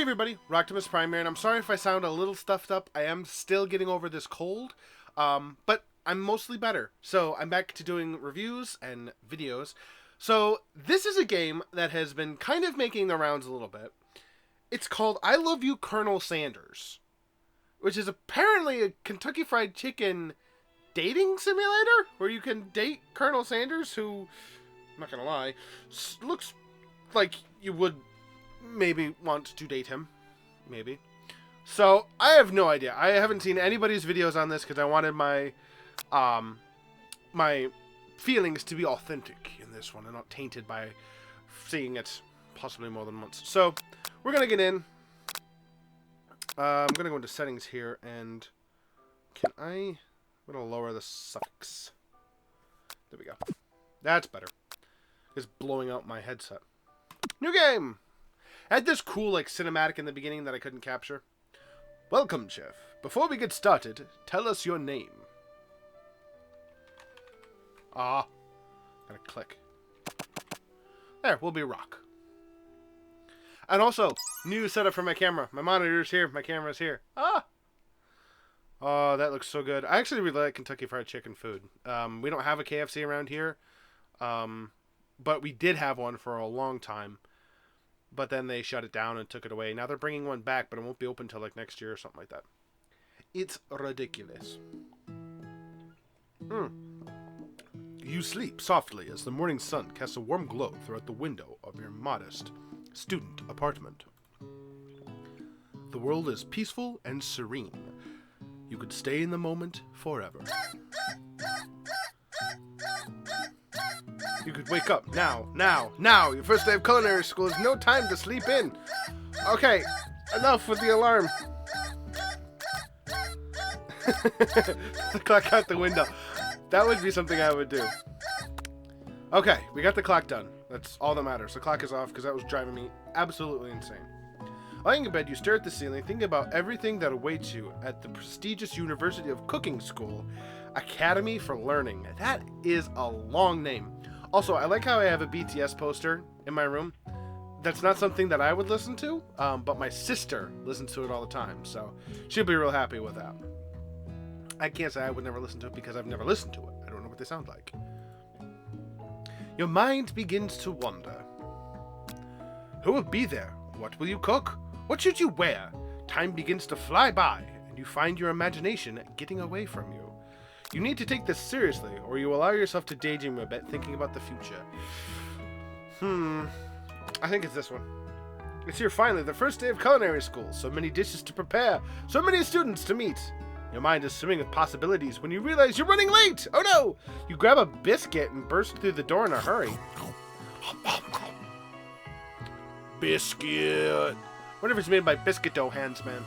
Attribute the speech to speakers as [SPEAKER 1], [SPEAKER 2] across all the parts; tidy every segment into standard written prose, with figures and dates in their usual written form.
[SPEAKER 1] Hey everybody, Roctimus Prime here, and I'm sorry if I sound a little stuffed up. I am still getting over this cold, but I'm mostly better. So I'm back to doing reviews and videos. So this is a game that has been kind of making the rounds a little bit. It's called I Love You, Colonel Sanders, which is apparently a Kentucky Fried Chicken dating simulator where you can date Colonel Sanders, who, I'm not gonna lie, looks like you would maybe want to date him. Maybe. So, I have no idea. I haven't seen anybody's videos on this because I wanted my my feelings to be authentic in this one and not tainted by seeing it possibly more than once. So, we're going to get in. I'm going to go into settings here and I'm going to lower the suffix. There we go. That's better. It's blowing out my headset. New game! I had this cool, cinematic in the beginning that I couldn't capture. Welcome, Chef. Before we get started, tell us your name. Gotta click. There, we'll be Rock. And also, new setup for my camera. My monitor's here, my camera's here. Oh, that looks so good. I actually really like Kentucky Fried Chicken food. We don't have a KFC around here. But we did have one for a long time. But then they shut it down and took it away. Now they're bringing one back, but it won't be open until next year or something like that. It's ridiculous. You sleep softly as the morning sun casts a warm glow throughout the window of your modest student apartment. The world is peaceful and serene. You could stay in the moment forever. You could wake up now. Your first day of culinary school is no time to sleep in. Okay, enough with the alarm. The clock out the window. That would be something I would do. Okay, we got the clock done. That's all that matters. The clock is off because that was driving me absolutely insane. Lying in bed, you stare at the ceiling, thinking about everything that awaits you at the prestigious University of Cooking School, Academy for Learning. That is a long name. Also, I like how I have a BTS poster in my room. That's not something that I would listen to, but my sister listens to it all the time, so she'll be real happy with that. I can't say I would never listen to it because I've never listened to it. I don't know what they sound like. Your mind begins to wander. Who will be there? What will you cook? What should you wear? Time begins to fly by, and you find your imagination getting away from you. You need to take this seriously, or you allow yourself to daydream a bit, thinking about the future. I think it's this one. It's here finally, the first day of culinary school. So many dishes to prepare, so many students to meet. Your mind is swimming with possibilities when you realize you're running late. Oh no! You grab a biscuit and burst through the door in a hurry. Biscuit. Wonder if it's made by biscuit dough hands, man.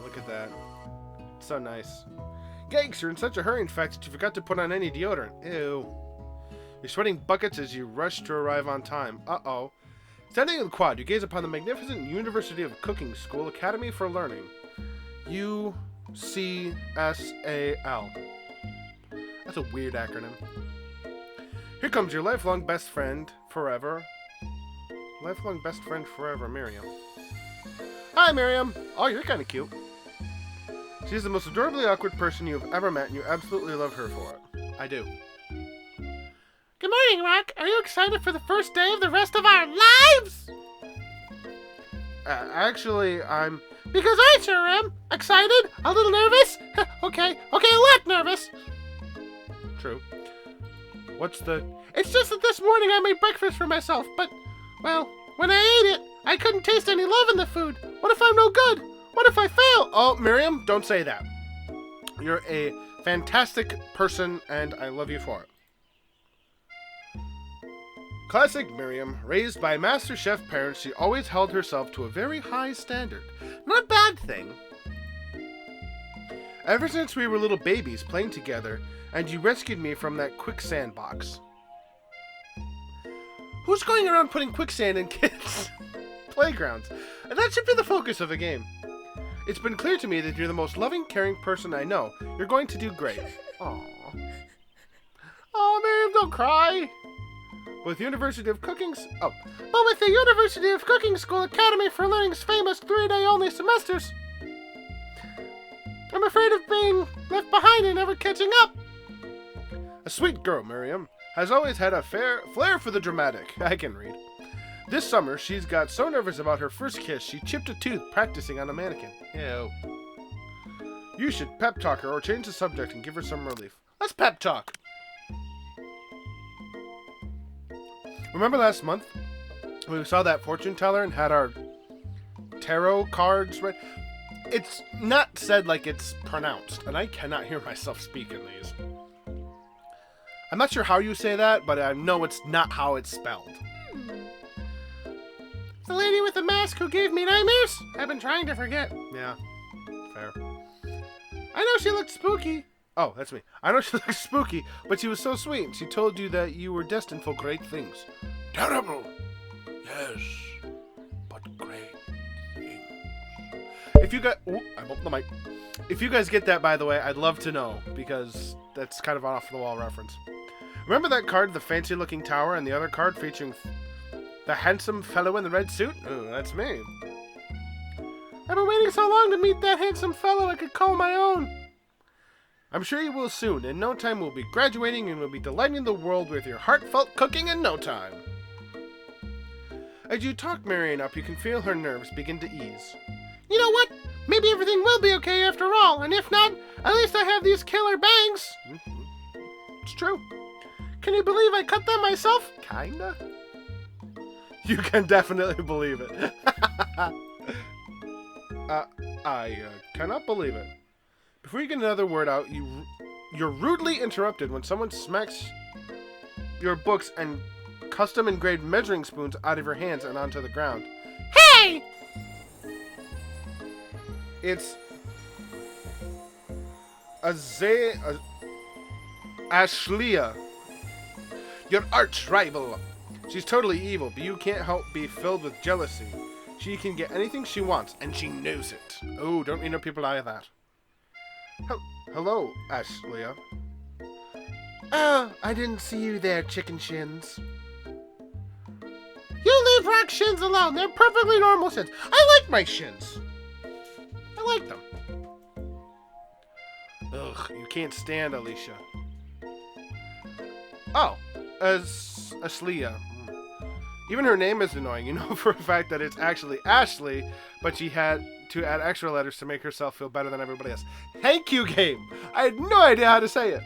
[SPEAKER 1] Look at that. So nice. Yikes, you're in such a hurry, in fact, that you forgot to put on any deodorant. Ew. You're sweating buckets as you rush to arrive on time. Uh-oh. Standing in the quad, you gaze upon the magnificent University of Cooking School Academy for Learning. UCSAL. That's a weird acronym. Here comes your lifelong best friend forever. Lifelong best friend forever, Miriam. Hi, Miriam. Oh, you're kind of cute. She's the most adorably awkward person you have ever met, and you absolutely love her for it. I do. Good morning, Rock. Are you excited for the first day of the rest of our lives? Actually, I'm... Because I sure am. Excited? A little nervous? Okay, a lot nervous. True. What's the... It's just that this morning I made breakfast for myself, but, well, when I ate it, I couldn't taste any love in the food. What if I'm no good? What if I fail? Oh, Miriam, don't say that. You're a fantastic person, and I love you for it. Classic Miriam. Raised by Master Chef parents, she always held herself to a very high standard. Not a bad thing. Ever since we were little babies playing together, and you rescued me from that quicksand box. Who's going around putting quicksand in kids' playgrounds? And that should be the focus of the game. It's been clear to me that you're the most loving, caring person I know. You're going to do great. Aww. Oh, Miriam, don't cry. But with the University of Cooking School Academy for Learning's famous 3-day only semesters, I'm afraid of being left behind and never catching up. A sweet girl, Miriam, has always had a flair for the dramatic. I can read. This summer, she's got so nervous about her first kiss, she chipped a tooth practicing on a mannequin. Ew. You should pep talk her or change the subject and give her some relief. Let's pep talk. Remember last month when we saw that fortune teller and had our tarot cards read? It's not said like it's pronounced, and I cannot hear myself speak in these. I'm not sure how you say that, but I know it's not how it's spelled. The lady with the mask who gave me nightmares? I've been trying to forget. Yeah, fair. I know she looked spooky. Oh, that's me. I know she looked spooky, but she was so sweet. She told you that you were destined for great things. Terrible. Yes, but great things. If you got... Ooh, I bumped the mic. If you guys get that, by the way, I'd love to know, because that's kind of an off-the-wall reference. Remember that card, the fancy-looking tower, and the other card featuring the handsome fellow in the red suit? Ooh, that's me. I've been waiting so long to meet that handsome fellow I could call my own. I'm sure you will soon. In no time we'll be graduating and we'll be delighting the world with your heartfelt cooking in no time. As you talk Marion up, you can feel her nerves begin to ease. You know what? Maybe everything will be okay after all, and if not, at least I have these killer bangs. It's true. Can you believe I cut them myself? Kinda. You can definitely believe it. I cannot believe it. Before you get another word out, you're rudely interrupted when someone smacks your books and custom engraved measuring spoons out of your hands and onto the ground. Hey! It's Ashleia, your arch rival. She's totally evil, but you can't help be filled with jealousy. She can get anything she wants, and she knows it. Oh, don't you know people like that? Hello, Ashleia. Oh, I didn't see you there, chicken shins. You leave rock shins alone. They're perfectly normal shins. I like my shins. I like them. Ugh, you can't stand Alicia. Oh, Ashleia. Even her name is annoying. You know for a fact that it's actually Ashley, but she had to add extra letters to make herself feel better than everybody else. Thank you, game. I had no idea how to say it.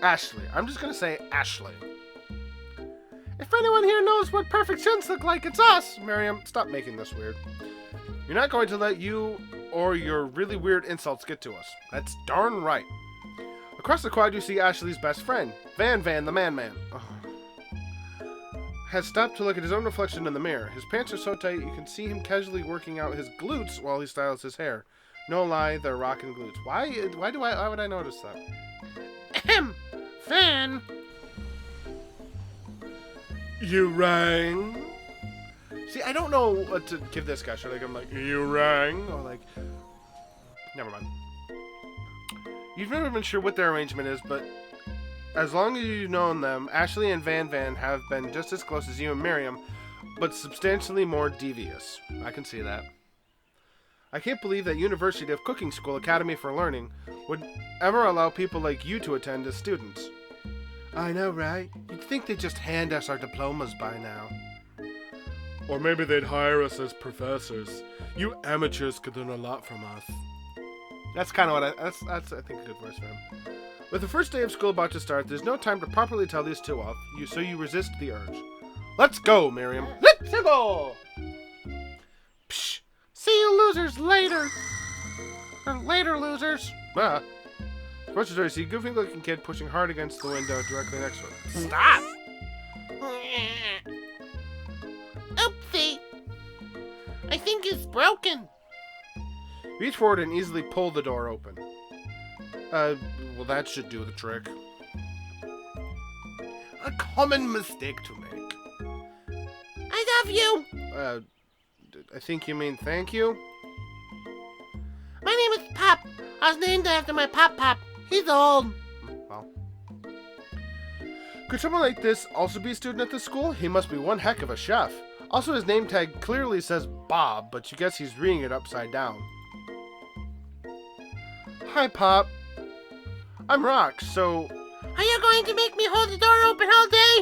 [SPEAKER 1] Ashley. I'm just going to say Ashley. If anyone here knows what perfect shins look like, it's us. Miriam, stop making this weird. You're not going to let you or your really weird insults get to us. That's darn right. Across the quad, you see Ashley's best friend, Van the Man-Man. Has stopped to look at his own reflection in the mirror. His pants are so tight you can see him casually working out his glutes while he styles his hair. No lie, they're rockin' glutes. Why would I notice that? Ahem! Van! You rang? See, I don't know what to give this guy. Should I give him like, you rang? Or like, never mind. You've never been sure what their arrangement is, but as long as you've known them, Ashley and Van have been just as close as you and Miriam, but substantially more devious. I can see that. I can't believe that University of Cooking School Academy for Learning would ever allow people like you to attend as students. I know, right? You'd think they'd just hand us our diplomas by now. Or maybe they'd hire us as professors. You amateurs could learn a lot from us. That's kind of what that's I think a good voice for him. With the first day of school about to start, there's no time to properly tell these two off, so you resist the urge. Let's go, Miriam. Let's go! Psh! See you losers later! Or later, losers! Ah. First you see a goofy-looking kid pushing hard against the window directly next to him. Stop! Oopsie! I think it's broken. Reach forward and easily pull the door open. Well, that should do the trick. A common mistake to make. I love you! I think you mean thank you? My name is Pop. I was named after my Pop. He's old. Well. Could someone like this also be a student at the school? He must be one heck of a chef. Also, his name tag clearly says Bob, but you guess he's reading it upside down. Hi, Pop. I'm Rock, so...
[SPEAKER 2] Are you going to make me hold the door open all day?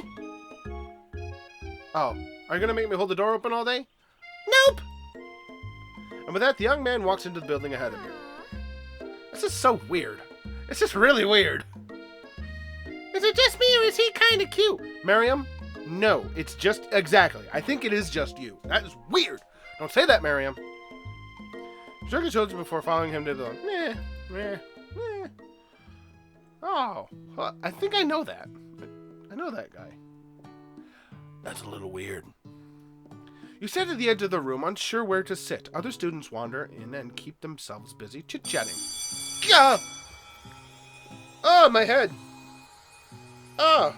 [SPEAKER 1] Oh, are you going to make me hold the door open all day?
[SPEAKER 2] Nope.
[SPEAKER 1] And with that, the young man walks into the building ahead of you. This is so weird. It's just really weird.
[SPEAKER 2] Is it just me or is he kind of cute?
[SPEAKER 1] Miriam? No, it's just... Exactly. I think it is just you. That is weird. Don't say that, Miriam. Shook his shoulders before following him to the door. Meh. Oh, well, I think I know that. I know that guy. That's a little weird. You stand at the edge of the room, unsure where to sit. Other students wander in and keep themselves busy chit-chatting. Gah! Oh, my head. Oh.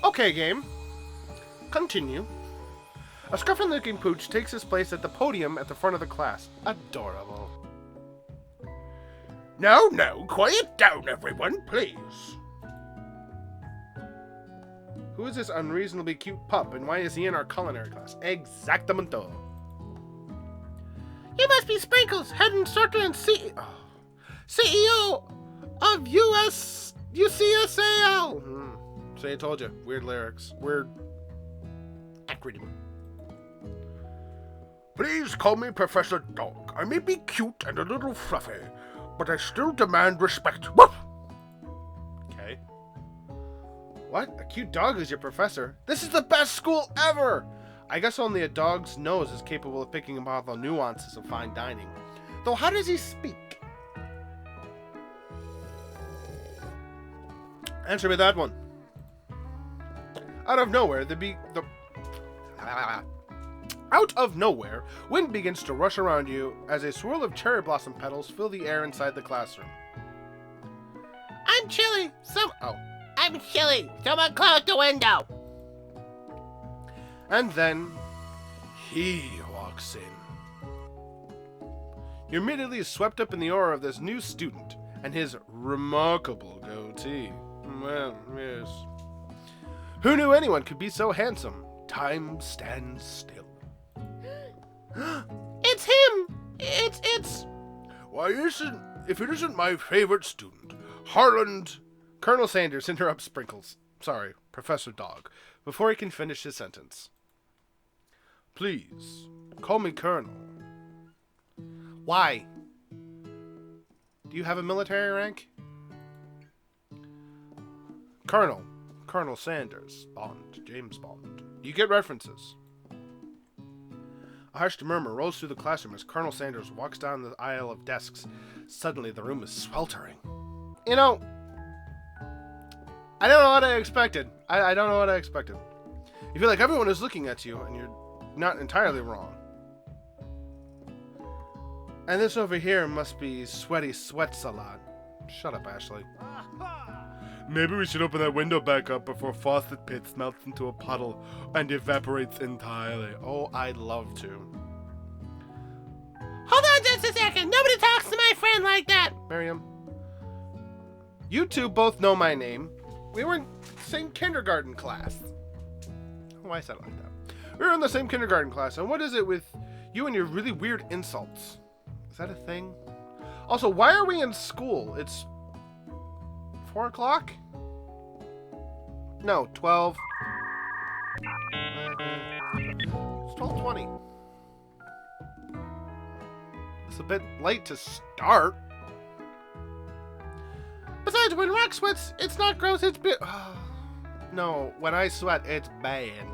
[SPEAKER 1] Okay, game. Continue. A scruffy-looking pooch takes his place at the podium at the front of the class. Adorable. No, quiet down, everyone, please. Who is this unreasonably cute pup, and why is he in our culinary class? Exactamente.
[SPEAKER 2] You must be Sprinkles, head instructor and CEO of UCSAL.
[SPEAKER 1] So I told you, weird lyrics, weird acronym. Please call me Professor Dog. I may be cute and a little fluffy, but I still demand respect. Woof! Okay. What? A cute dog is your professor? This is the best school ever! I guess only a dog's nose is capable of picking up all the nuances of fine dining. Though how does he speak? Answer me that one. Out of nowhere, Out of nowhere, wind begins to rush around you as a swirl of cherry blossom petals fill the air inside the classroom.
[SPEAKER 2] I'm chilly. I'm chilly. Someone close the window.
[SPEAKER 1] And then, he walks in. You're immediately swept up in the aura of this new student and his remarkable goatee. Well, yes. Who knew anyone could be so handsome? Time stands still.
[SPEAKER 2] It's him! It's...
[SPEAKER 1] Why if it isn't my favorite student, Harland... Colonel Sanders interrupts Sprinkles. Sorry, Professor Dog, before he can finish his sentence. Please, call me Colonel. Why? Do you have a military rank? Colonel Sanders, Bond, James Bond. You get references. A hushed murmur rolls through the classroom as Colonel Sanders walks down the aisle of desks. Suddenly, the room is sweltering. You know, I don't know what I expected. I don't know what I expected. You feel like everyone is looking at you, and you're not entirely wrong. And this over here must be Sweaty Sweat Salad. Shut up, Ashley. Maybe we should open that window back up before Faucet Pits melts into a puddle and evaporates entirely. Oh, I'd love to.
[SPEAKER 2] Hold on just a second. Nobody talks to my friend like that.
[SPEAKER 1] Miriam, you two both know my name. We were in the same kindergarten class. Why is that like that? We were in the same kindergarten class, and what is it with you and your really weird insults? Is that a thing? Also, why are we in school? It's 4 o'clock? No, 12. It's 12:20. It's a bit late to start. Besides, when Rock sweats, it's not gross, it's No, when I sweat, it's bad.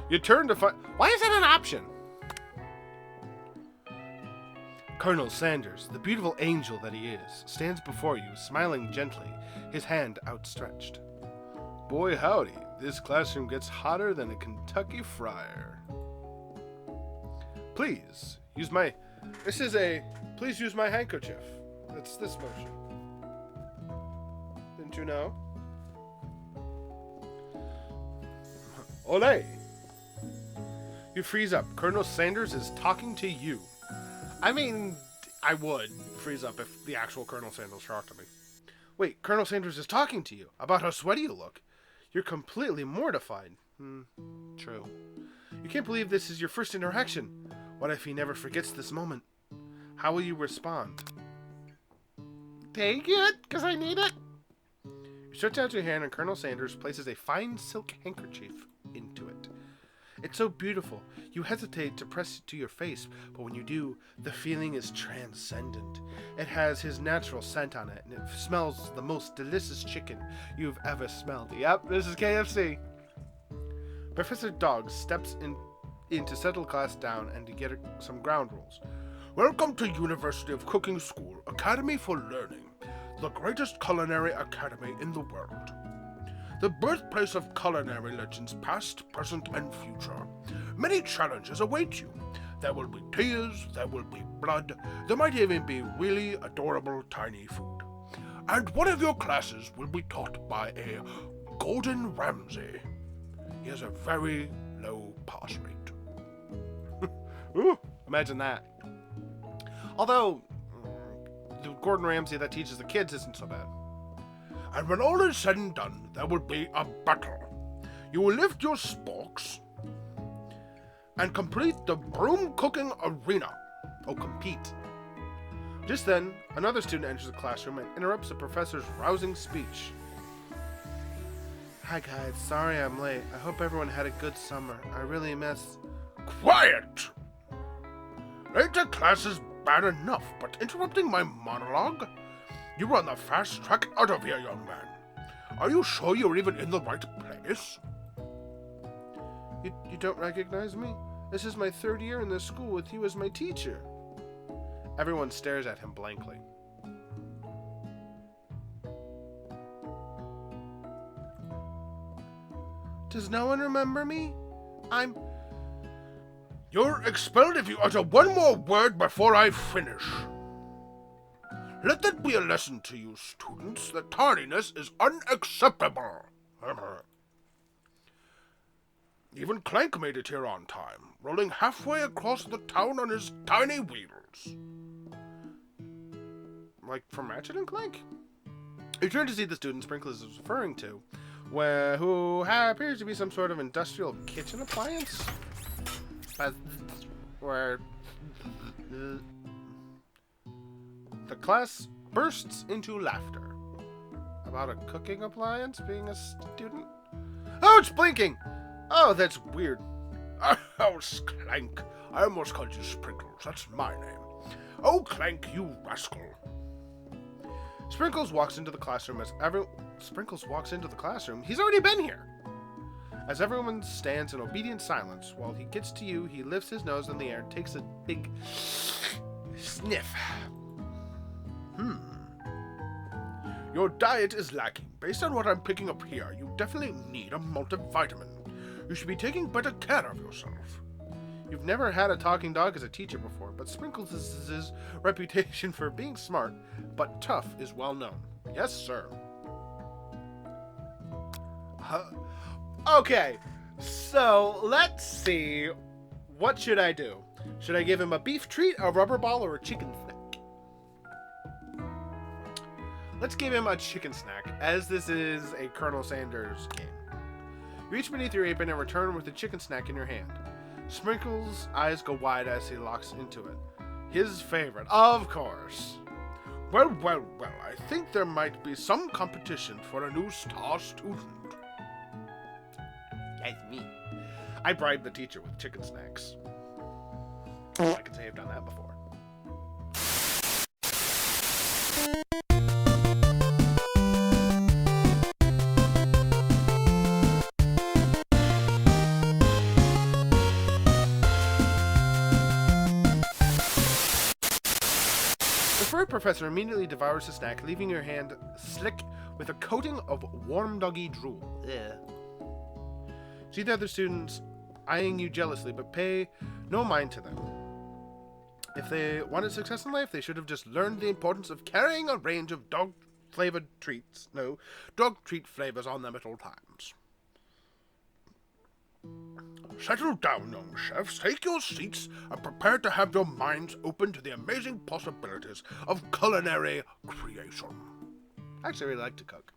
[SPEAKER 1] You turn to find... Why is that an option? Colonel Sanders, the beautiful angel that he is, stands before you, smiling gently, his hand outstretched. Boy howdy, this classroom gets hotter than a Kentucky fryer. Please, use my... Please use my handkerchief. It's this motion. Didn't you know? Olé! You freeze up. Colonel Sanders is talking to you. I mean, I would freeze up if the actual Colonel Sanders talked to me. Wait, Colonel Sanders is talking to you about how sweaty you look. You're completely mortified. True. You can't believe this is your first interaction. What if he never forgets this moment? How will you respond?
[SPEAKER 2] Take it, because I need it.
[SPEAKER 1] You stretch out your hand and Colonel Sanders places a fine silk handkerchief into it. It's so beautiful. You hesitate to press it to your face, but when you do, the feeling is transcendent. It has his natural scent on it, and it smells the most delicious chicken you've ever smelled. Yep, this is KFC. Professor Dog steps in to settle class down and to get some ground rules. Welcome to University of Cooking School, Academy for Learning, the greatest culinary academy in the world. The birthplace of culinary legends past, present, and future. Many challenges await you. There will be tears, there will be blood, there might even be really adorable tiny food. And one of your classes will be taught by a Gordon Ramsay. He has a very low pass rate. Ooh, imagine that. Although, the Gordon Ramsay that teaches the kids isn't so bad. And when all is said and done, there will be a battle. You will lift your sporks and complete the broom cooking arena. Oh, compete. Just then, another student enters the classroom and interrupts the professor's rousing speech. Hi guys, sorry I'm late. I hope everyone had a good summer. I really miss... Quiet! Late to class is bad enough, but interrupting my monologue? You're on the fast track out of here, young man. Are you sure you're even in the right place? You don't recognize me? This is my third year in this school with you as my teacher. Everyone stares at him blankly. Does no one remember me? You're expelled if you utter one more word before I finish. Let that be a lesson to you, students, that tardiness is unacceptable. Even Clank made it here on time, rolling halfway across the town on his tiny wheels. Like from Ratchet and Clank? You turn to see the student Sprinkles is referring to, who appears to be some sort of industrial kitchen appliance. Where the class bursts into laughter about a cooking appliance being a student. Oh, it's blinking! Oh, that's weird. Oh, Clank. I almost called you Sprinkles. That's my name. Oh, Clank, you rascal. Sprinkles walks into the classroom Sprinkles walks into the classroom. He's already been here. As everyone stands in obedient silence, while he gets to you, he lifts his nose in the air and takes a big sniff. Your diet is lacking. Based on what I'm picking up here, you definitely need a multivitamin. You should be taking better care of yourself. You've never had a talking dog as a teacher before, but Sprinkles' reputation for being smart but tough is well known. Yes, sir. Okay, so let's see. What should I do? Should I give him a beef treat, a rubber ball, or a chicken snack? Let's give him a chicken snack, as this is a Colonel Sanders game. You reach beneath your apron and return with the chicken snack in your hand. Sprinkles' eyes go wide as he locks into it. His favorite, of course. Well, I think there might be some competition for a new star student. That's me. I bribed the teacher with chicken snacks. I can say I've done that before. The fur professor immediately devours the snack, leaving your hand slick with a coating of warm doggy drool. Ugh. See the other students eyeing you jealously, but pay no mind to them. If they wanted success in life, they should have just learned the importance of carrying a range of dog treat flavors on them at all times. Settle down, young chefs. Take your seats and prepare to have your minds open to the amazing possibilities of culinary creation. I actually really like to cook.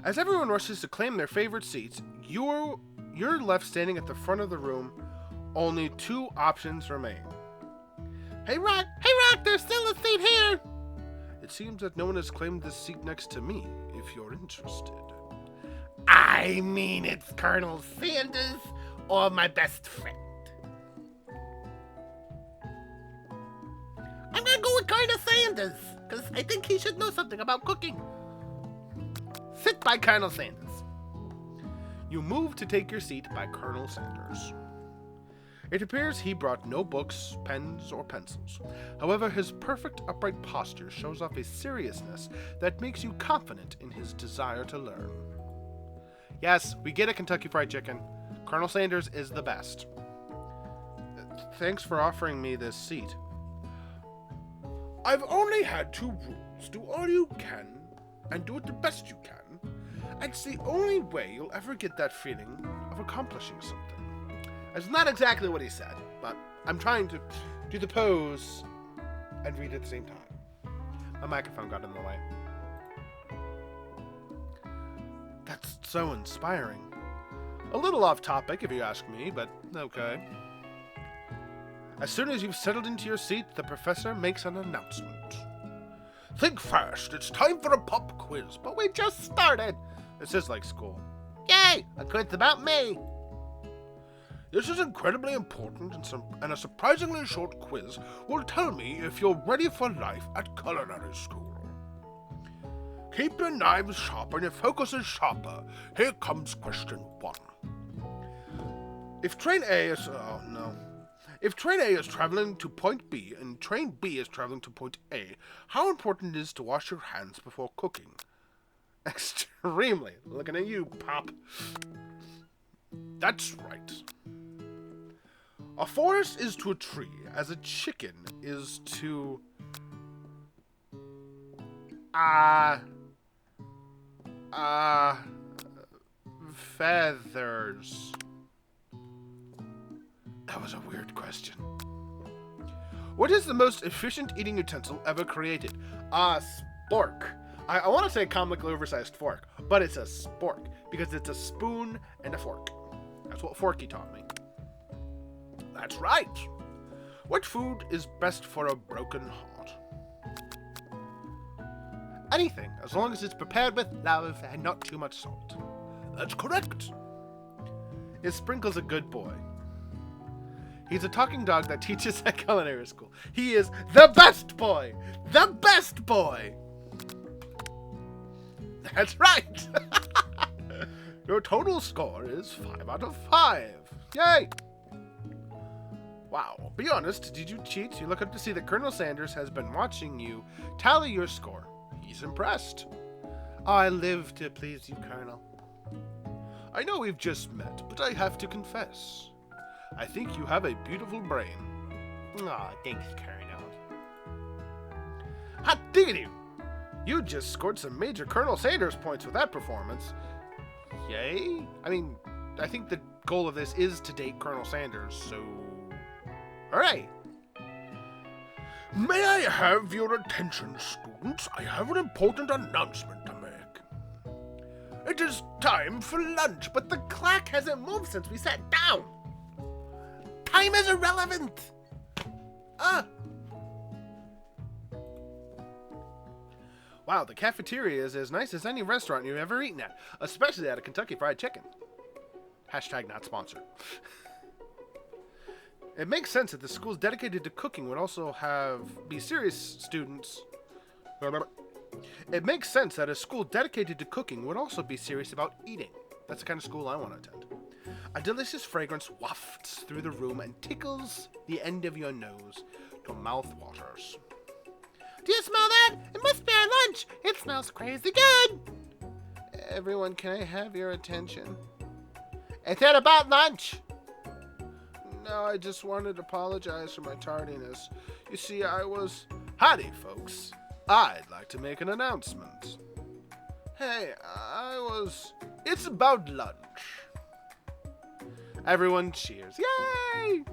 [SPEAKER 1] As everyone rushes to claim their favorite seats, you're left standing at the front of the room. Only two options remain.
[SPEAKER 2] Hey, Rock, there's still a seat here.
[SPEAKER 1] It seems that no one has claimed this seat next to me, if you're interested.
[SPEAKER 2] I mean, it's Colonel Sanders or my best friend. I'm gonna go with Colonel Sanders, because I think he should know something about cooking. Sit by Colonel Sanders.
[SPEAKER 1] You move to take your seat by Colonel Sanders. It appears he brought no books, pens, or pencils. However, his perfect upright posture shows off a seriousness that makes you confident in his desire to learn. Yes, we get a Kentucky Fried Chicken. Colonel Sanders is the best. Thanks for offering me this seat. I've only had 2 rules. Do all you can, and do it the best you can. It's the only way you'll ever get that feeling of accomplishing something. That's not exactly what he said, but I'm trying to do the pose and read at the same time. My microphone got in the way. That's so inspiring. A little off topic, if you ask me, but okay. As soon as you've settled into your seat, the professor makes an announcement. Think fast, it's time for a pop quiz, but we just started. This is like school.
[SPEAKER 2] Yay, a quiz about me.
[SPEAKER 1] This is incredibly important, and a surprisingly short quiz will tell me if you're ready for life at culinary school. Keep your knives sharp and your focus is sharper. Here comes question 1. If train A is... If train A is traveling to point B and train B is traveling to point A, how important it is to wash your hands before cooking? Extremely. Looking at you, Pop. That's right. A forest is to a tree as a chicken is to... feathers. That was a weird question. What is the most efficient eating utensil ever created? A spork. I want to say comically oversized fork, but it's a spork because it's a spoon and a fork. That's what Forky taught me. That's right. What food is best for a broken heart? Anything, as long as it's prepared with love and not too much salt. That's correct. Is Sprinkles a good boy? He's a talking dog that teaches at culinary school. He is the best boy! The best boy! That's right! Your total score is 5 out of 5. Yay! Wow. Be honest, did you cheat? You look up to see that Colonel Sanders has been watching you tally your score. He's impressed. I live to please you, Colonel. I know we've just met, but I have to confess. I think you have a beautiful brain. Aw, thanks, Colonel. Hot diggity! You just scored some major Colonel Sanders points with that performance. Yay? I mean, I think the goal of this is to date Colonel Sanders, so... Alright. May I have your attention, students? I have an important announcement to make. It is time for lunch, but the clock hasn't moved since we sat down. Time is irrelevant. Wow, the cafeteria is as nice as any restaurant you've ever eaten at, especially at a Kentucky Fried Chicken. Hashtag not sponsored. It makes sense that the schools dedicated to cooking would also be serious students. It makes sense that a school dedicated to cooking would also be serious about eating. That's the kind of school I want to attend. A delicious fragrance wafts through the room and tickles the end of your nose to mouth waters.
[SPEAKER 2] Do you smell that? It must be our lunch. It smells crazy good.
[SPEAKER 1] Everyone, can I have your attention?
[SPEAKER 2] It's not about lunch.
[SPEAKER 1] No, I just wanted to apologize for my tardiness. You see, Howdy, folks. I'd like to make an announcement. Hey, it's about lunch. Everyone cheers. Yay!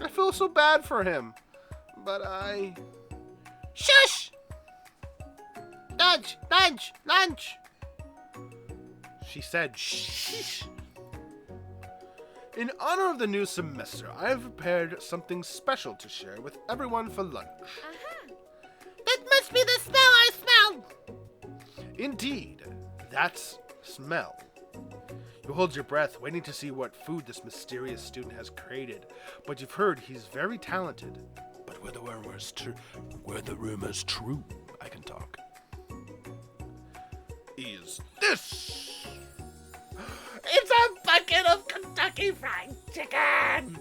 [SPEAKER 1] I feel so bad for him. But
[SPEAKER 2] Shush! Lunch! Lunch! Lunch!
[SPEAKER 1] She said shh. In honor of the new semester, I have prepared something special to share with everyone for lunch.
[SPEAKER 2] That must be the smell I smelled!
[SPEAKER 1] Indeed, that's smell. You hold your breath, waiting to see what food this mysterious student has created. But you've heard he's very talented. But were the rumors true, I can talk. Is this?
[SPEAKER 2] It's a bucket of Kentucky Fried Chicken!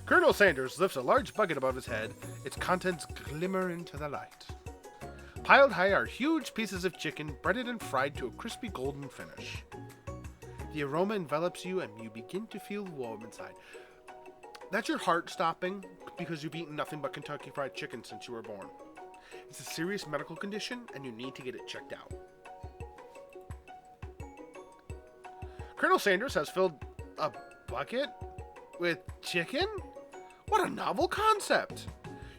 [SPEAKER 1] Colonel Sanders lifts a large bucket above his head. Its contents glimmer into the light. Piled high are huge pieces of chicken, breaded and fried to a crispy golden finish. The aroma envelops you, and you begin to feel warm inside. That's your heart stopping because you've eaten nothing but Kentucky Fried Chicken since you were born. It's a serious medical condition, and you need to get it checked out. Colonel Sanders has filled a bucket with chicken? What a novel concept!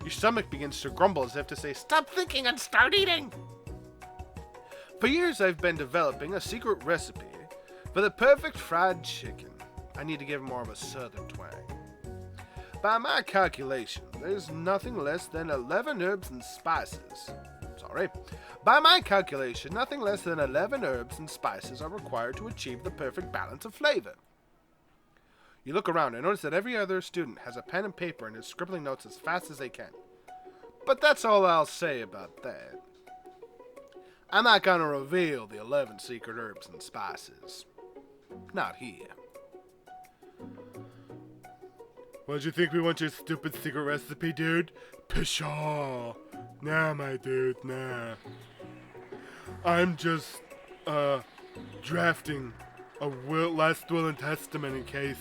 [SPEAKER 1] Your stomach begins to grumble as if to say, "Stop thinking and start eating!" For years I've been developing a secret recipe for the perfect fried chicken. I need to give more of a southern twang. By my calculation, there's nothing less than 11 herbs and spices. By my calculation, nothing less than 11 herbs and spices are required to achieve the perfect balance of flavor. You look around and notice that every other student has a pen and paper and is scribbling notes as fast as they can. But that's all I'll say about that. I'm not going to reveal the 11 secret herbs and spices. Not here. What'd you think we want your stupid secret recipe, dude? Pshaw. Nah, my dude, nah. I'm just, drafting a last will and testament in case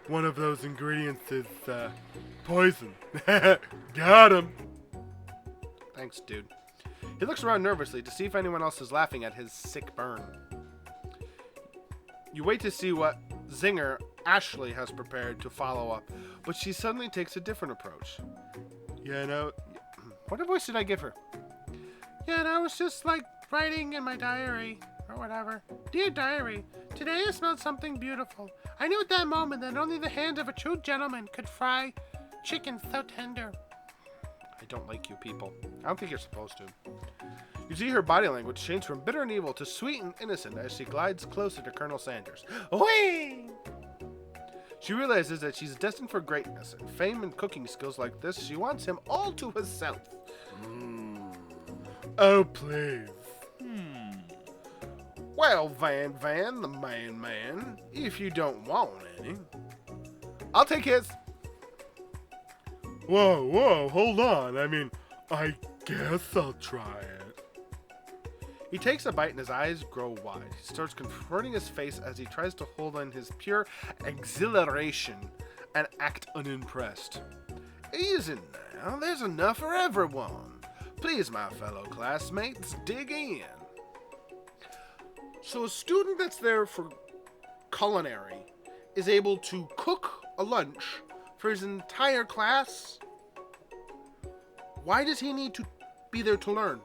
[SPEAKER 1] one of those ingredients is, poison. Got him. Thanks, dude. He looks around nervously to see if anyone else is laughing at his sick burn. You wait to see what zinger Ashley has prepared to follow up, but she suddenly takes a different approach. Yeah, no. What voice did I give her? Yeah, no, I was just like writing in my diary, or whatever. Dear diary, today I smelled something beautiful. I knew at that moment that only the hand of a true gentleman could fry chicken so tender. I don't like you people. I don't think you're supposed to. You see her body language change from bitter and evil to sweet and innocent as she glides closer to Colonel Sanders. Whee! She realizes that she's destined for greatness, and fame and cooking skills like this, she wants him all to herself. Oh, please. Well, Van, the man, if you don't want any, I'll take his. Whoa, hold on. I mean, I guess I'll try it. He takes a bite and his eyes grow wide. He starts contorting his face as he tries to hold in his pure exhilaration and act unimpressed. Easy now, there's enough for everyone. Please, my fellow classmates, dig in. So a student that's there for culinary is able to cook a lunch for his entire class? Why does he need to be there to learn?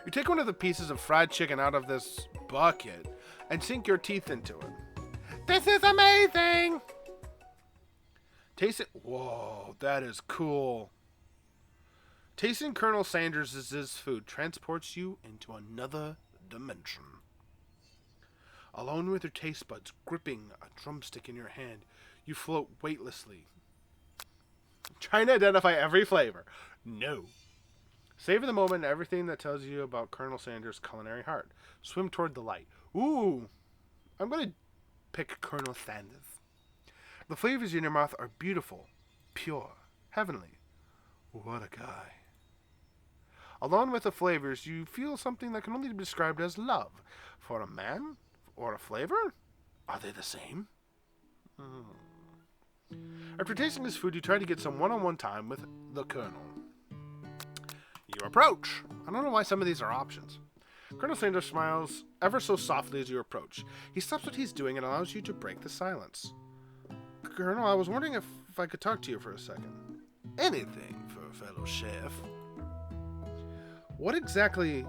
[SPEAKER 1] You take one of the pieces of fried chicken out of this bucket and sink your teeth into it. This is amazing! Taste it. Whoa, that is cool. Tasting Colonel Sanders' food transports you into another dimension. Alone with your taste buds gripping a drumstick in your hand, you float weightlessly. Trying to identify every flavor. No. Savor the moment and everything that tells you about Colonel Sanders' culinary heart. Swim toward the light. Ooh, I'm going to pick Colonel Sanders. The flavors in your mouth are beautiful, pure, heavenly. What a guy. Along with the flavors, you feel something that can only be described as love. For a man or a flavor? Are they the same? After tasting this food, you try to get some one-on-one time with the Colonel. You approach. I don't know why some of these are options. Colonel Sanders smiles ever so softly as you approach. He stops what he's doing and allows you to break the silence. Colonel, I was wondering if I could talk to you for a second.
[SPEAKER 2] Anything for a fellow chef.
[SPEAKER 1] What exactly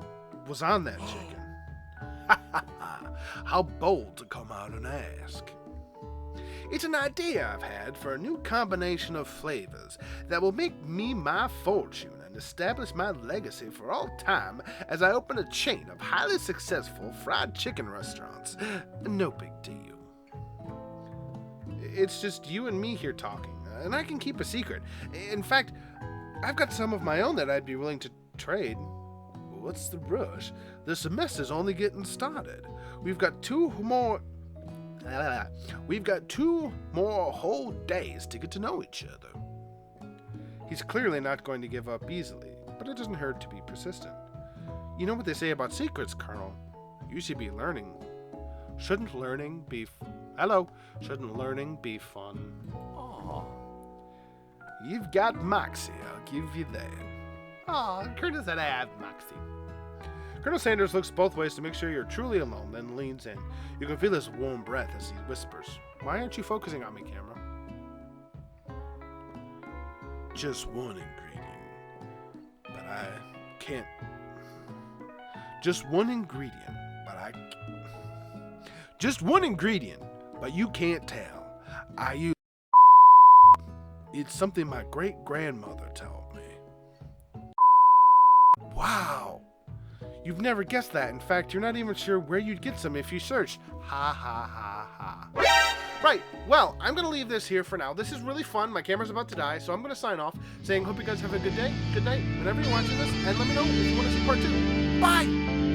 [SPEAKER 1] was on that chicken?
[SPEAKER 2] How bold to come out and ask. It's an idea I've had for a new combination of flavors that will make me my fortune and establish my legacy for all time as I open a chain of highly successful fried chicken restaurants. No big deal.
[SPEAKER 1] It's just you and me here talking, and I can keep a secret. In fact, I've got some of my own that I'd be willing to trade.
[SPEAKER 2] What's the rush? The semester's only getting started. We've got two more whole days to get to know each other.
[SPEAKER 1] He's clearly not going to give up easily, but it doesn't hurt to be persistent. You know what they say about secrets, Colonel. You should be learning. Shouldn't learning be Shouldn't learning be fun?
[SPEAKER 2] Aw. You've got moxie, I'll give you that.
[SPEAKER 1] Aw, Colonel said I have moxie. Colonel Sanders looks both ways to make sure you're truly alone, then leans in. You can feel his warm breath as he whispers. Why aren't you focusing on me, camera?
[SPEAKER 2] Just one ingredient. But I can't. Just one ingredient, but you can't tell. I use. It's something my great-grandmother taught me.
[SPEAKER 1] Wow! You've never guessed that. In fact, you're not even sure where you'd get some if you searched. Ha ha ha ha. Right, well, I'm going to leave this here for now. This is really fun. My camera's about to die, so I'm going to sign off saying hope you guys have a good day, good night, whenever you're watching this, and let me know if you want to see part 2. Bye!